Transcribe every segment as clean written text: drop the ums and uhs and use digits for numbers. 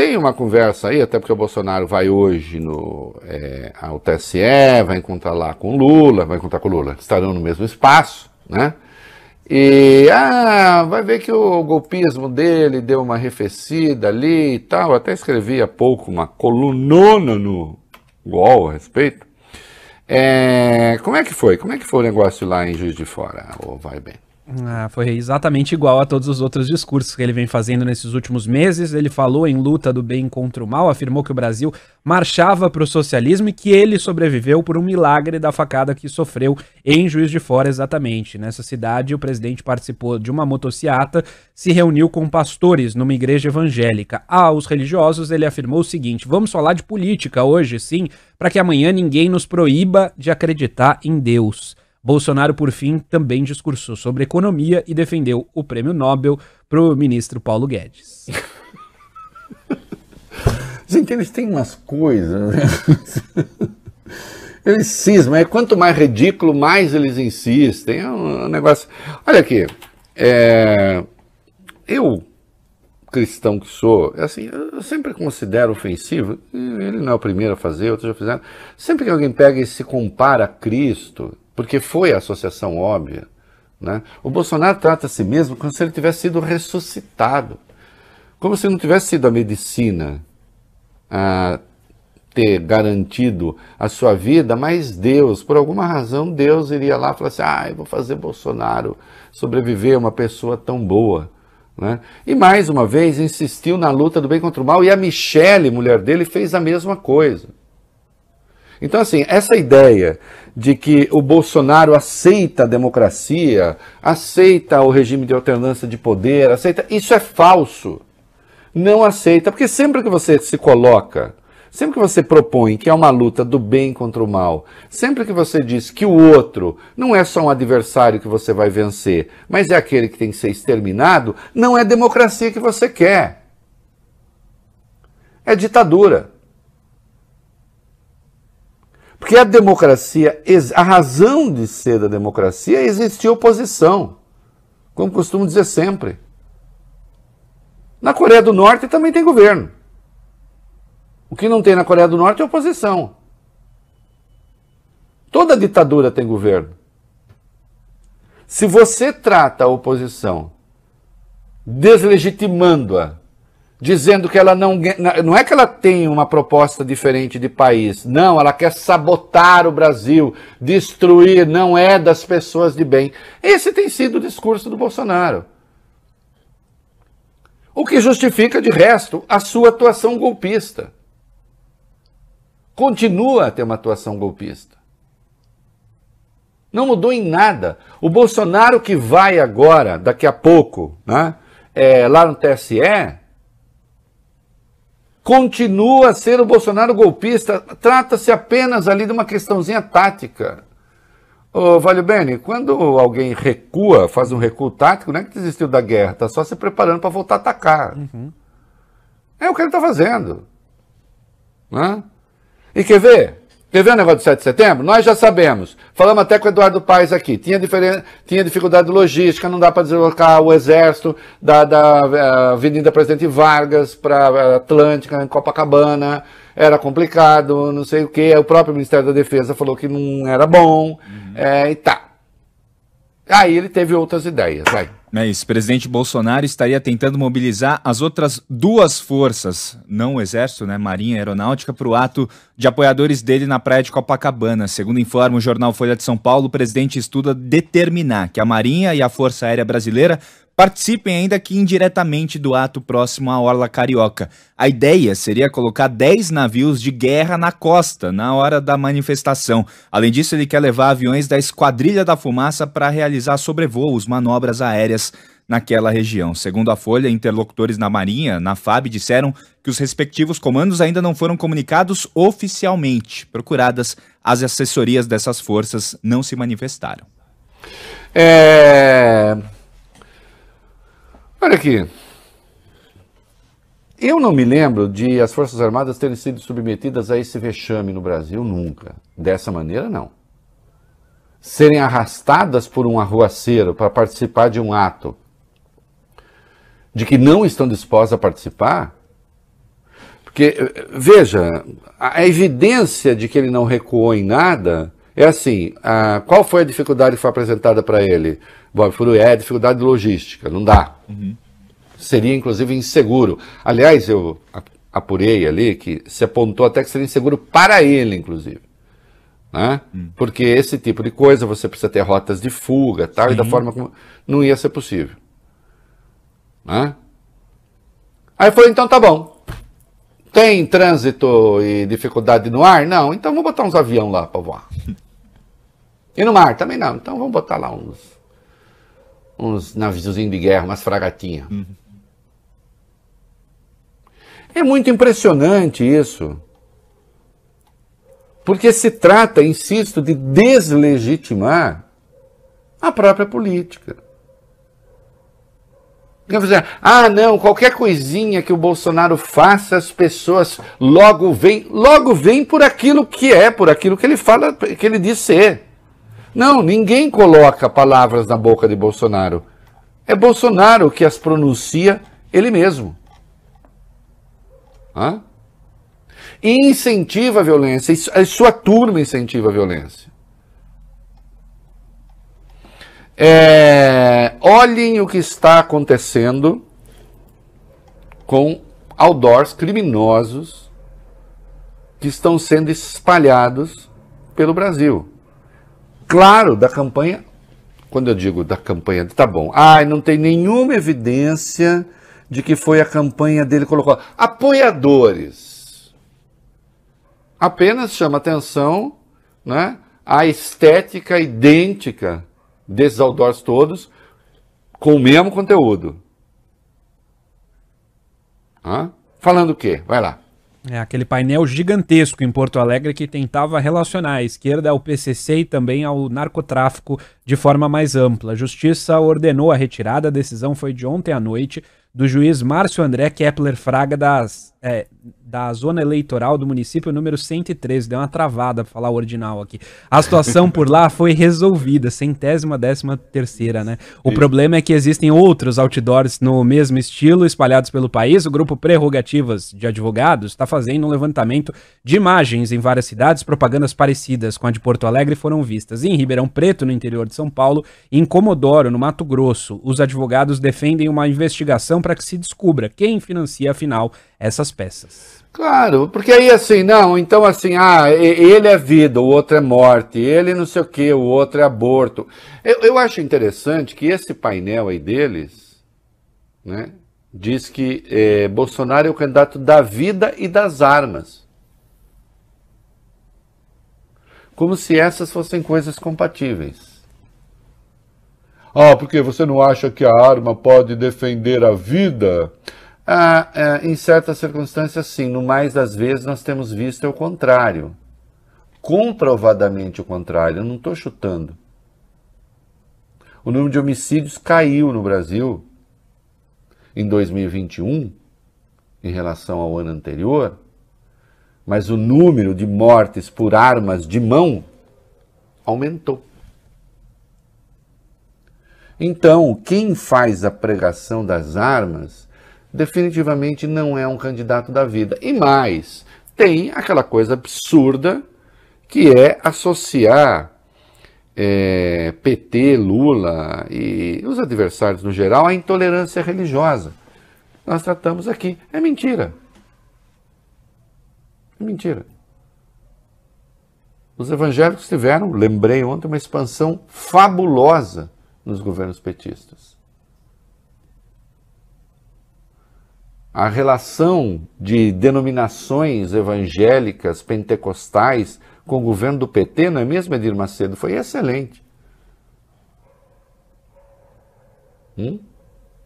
tem uma conversa aí, até porque o Bolsonaro vai hoje ao TSE, vai encontrar lá com Lula, estarão no mesmo espaço, né? E vai ver que o golpismo dele deu uma arrefecida ali e tal. Até escrevi há pouco uma colunona no UOL a respeito. Como é que foi? Como é que foi o negócio lá em Juiz de Fora? Vai bem. Foi exatamente igual a todos os outros discursos que ele vem fazendo nesses últimos meses. Ele falou em luta do bem contra o mal, afirmou que o Brasil marchava para o socialismo e que ele sobreviveu por um milagre da facada que sofreu em Juiz de Fora, exatamente. Nessa cidade, o presidente participou de uma motociata, se reuniu com pastores numa igreja evangélica. Aos religiosos, ele afirmou o seguinte: vamos falar de política hoje, sim, para que amanhã ninguém nos proíba de acreditar em Deus. Bolsonaro, por fim, também discursou sobre economia e defendeu o prêmio Nobel para o ministro Paulo Guedes. Gente, eles têm umas coisas, né? Eles cismam, quanto mais ridículo, mais eles insistem. É um negócio... Olha aqui, eu, cristão que sou, assim, eu sempre considero ofensivo, ele não é o primeiro a fazer, outros já fizeram, sempre que alguém pega e se compara a Cristo, porque foi a associação óbvia, né? O Bolsonaro trata a si mesmo como se ele tivesse sido ressuscitado, como se não tivesse sido a medicina a ter garantido a sua vida, mas Deus, por alguma razão, Deus iria lá e falar assim: eu vou fazer Bolsonaro sobreviver, uma pessoa tão boa, né? E mais uma vez insistiu na luta do bem contra o mal, e a Michele, mulher dele, fez a mesma coisa. Então, assim, essa ideia de que o Bolsonaro aceita a democracia, aceita o regime de alternância de poder, isso é falso. Não aceita, porque sempre que você se coloca, sempre que você propõe que é uma luta do bem contra o mal, sempre que você diz que o outro não é só um adversário que você vai vencer, mas é aquele que tem que ser exterminado, não é democracia que você quer. É ditadura. Porque a democracia, a razão de ser da democracia é existir oposição, como costumo dizer sempre. Na Coreia do Norte também tem governo. O que não tem na Coreia do Norte é oposição. Toda ditadura tem governo. Se você trata a oposição deslegitimando-a, dizendo que ela não é que ela tem uma proposta diferente de país, não, ela quer sabotar o Brasil, destruir, não é das pessoas de bem. Esse tem sido o discurso do Bolsonaro. O que justifica, de resto, a sua atuação golpista. Continua a ter uma atuação golpista. Não mudou em nada. O Bolsonaro que vai agora, daqui a pouco, né, lá no TSE, continua a ser o Bolsonaro golpista. Trata-se apenas ali de uma questãozinha tática. Ô, Valio Bene, quando alguém recua, faz um recuo tático, não é que desistiu da guerra, está só se preparando para voltar a atacar. É o que ele está fazendo. Né? E quer ver? Quer ver o negócio do 7 de setembro? Nós já sabemos. Falamos até com o Eduardo Paes aqui. Tinha dificuldade de logística, não dá para deslocar o exército da Avenida Presidente Vargas para Atlântica, em Copacabana. Era complicado, não sei o quê. O próprio Ministério da Defesa falou que não era bom. E tá. Aí ele teve outras ideias. Vai. É isso, o presidente Bolsonaro estaria tentando mobilizar as outras duas forças, não o Exército, né, Marinha e Aeronáutica, para o ato de apoiadores dele na praia de Copacabana. Segundo informa o jornal Folha de São Paulo, o presidente estuda determinar que a Marinha e a Força Aérea Brasileira participem ainda que indiretamente do ato próximo à Orla Carioca. A ideia seria colocar 10 navios de guerra na costa na hora da manifestação. Além disso, ele quer levar aviões da Esquadrilha da Fumaça para realizar sobrevoos, manobras aéreas naquela região. Segundo a Folha, interlocutores na Marinha, na FAB, disseram que os respectivos comandos ainda não foram comunicados oficialmente. Procuradas, as assessorias dessas forças não se manifestaram. Olha aqui, eu não me lembro de as Forças Armadas terem sido submetidas a esse vexame no Brasil, nunca. Dessa maneira, não. Serem arrastadas por um arruaceiro para participar de um ato de que não estão dispostas a participar, Porque, veja, a evidência de que ele não recuou em nada é assim, qual foi a dificuldade que foi apresentada para ele? Bob Furu, é dificuldade de logística, não dá. Seria, inclusive, inseguro. Aliás, eu apurei ali que se apontou até que seria inseguro para ele, inclusive. Né? Porque esse tipo de coisa, você precisa ter rotas de fuga, tal, e da forma como não ia ser possível. Né? Aí falou, então tá bom. Tem trânsito e dificuldade no ar? Não, então vamos botar uns aviões lá para voar. E no mar também não, então vamos botar lá uns naviozinhos de guerra, umas fragatinhas. É muito impressionante isso. Porque se trata, insisto, de deslegitimar a própria política. Não, qualquer coisinha que o Bolsonaro faça, as pessoas logo vêm por aquilo que é, por aquilo que ele fala, que ele diz ser. Não, ninguém coloca palavras na boca de Bolsonaro. É Bolsonaro que as pronuncia ele mesmo. E incentiva a violência, a sua turma incentiva a violência. Olhem o que está acontecendo com outdoors criminosos que estão sendo espalhados pelo Brasil. Claro, da campanha, quando eu digo da campanha, tá bom, não tem nenhuma evidência de que foi a campanha dele que colocou. Apoiadores. Apenas chama atenção, né, a estética idêntica desses outdoors todos, com o mesmo conteúdo. Falando o quê? Vai lá. Aquele painel gigantesco em Porto Alegre que tentava relacionar a esquerda ao PCC e também ao narcotráfico de forma mais ampla. A Justiça ordenou a retirada, a decisão foi de ontem à noite, do juiz Márcio André Kepler Fraga da zona eleitoral do município número 113. Deu uma travada pra falar o ordinal aqui. A situação por lá foi resolvida, 113ª, né? O problema é que existem outros outdoors no mesmo estilo espalhados pelo país. O grupo Prerrogativas de Advogados está fazendo um levantamento de imagens em várias cidades. Propagandas parecidas com a de Porto Alegre foram vistas em Ribeirão Preto, no interior de São Paulo, e em Comodoro, no Mato Grosso. Os advogados defendem uma investigação para que se descubra quem financia, afinal, essas peças. Claro, porque aí assim, não, então assim, ele é vida, o outro é morte, ele não sei o que, o outro é aborto. Eu acho interessante que esse painel aí deles, né, diz que Bolsonaro é o candidato da vida e das armas. Como se essas fossem coisas compatíveis. Porque você não acha que a arma pode defender a vida? Em certas circunstâncias, sim. No mais das vezes, nós temos visto o contrário. Comprovadamente o contrário. Eu não estou chutando. O número de homicídios caiu no Brasil em 2021, em relação ao ano anterior, mas o número de mortes por armas de mão aumentou. Então, quem faz a pregação das armas definitivamente não é um candidato da vida. E mais, tem aquela coisa absurda que é associar PT, Lula e os adversários no geral à intolerância religiosa. Nós tratamos aqui. É mentira. É mentira. Os evangélicos tiveram, lembrei ontem, uma expansão fabulosa nos governos petistas. A relação de denominações evangélicas, pentecostais, com o governo do PT, não é mesmo, Edir Macedo? Foi excelente.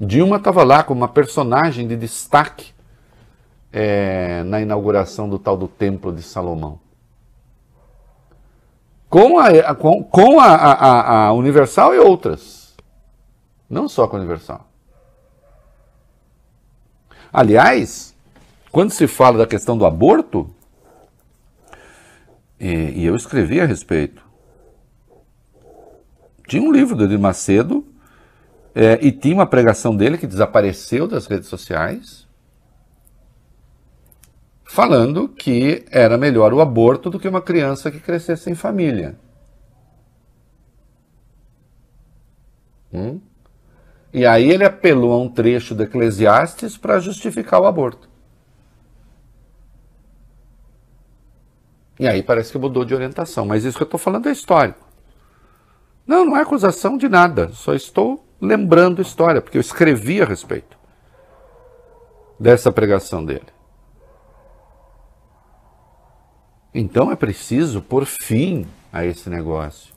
Dilma estava lá como uma personagem de destaque na inauguração do tal do Templo de Salomão. Com a Universal e outras. Não só com a Universal. Aliás, quando se fala da questão do aborto, e eu escrevi a respeito, tinha um livro do Edir Macedo e tinha uma pregação dele que desapareceu das redes sociais, falando que era melhor o aborto do que uma criança que crescesse em família. E aí ele apelou a um trecho do Eclesiastes para justificar o aborto. E aí parece que mudou de orientação, mas isso que eu estou falando é histórico. Não, não é acusação de nada, só estou lembrando a história, porque eu escrevi a respeito dessa pregação dele. Então é preciso pôr fim a esse negócio.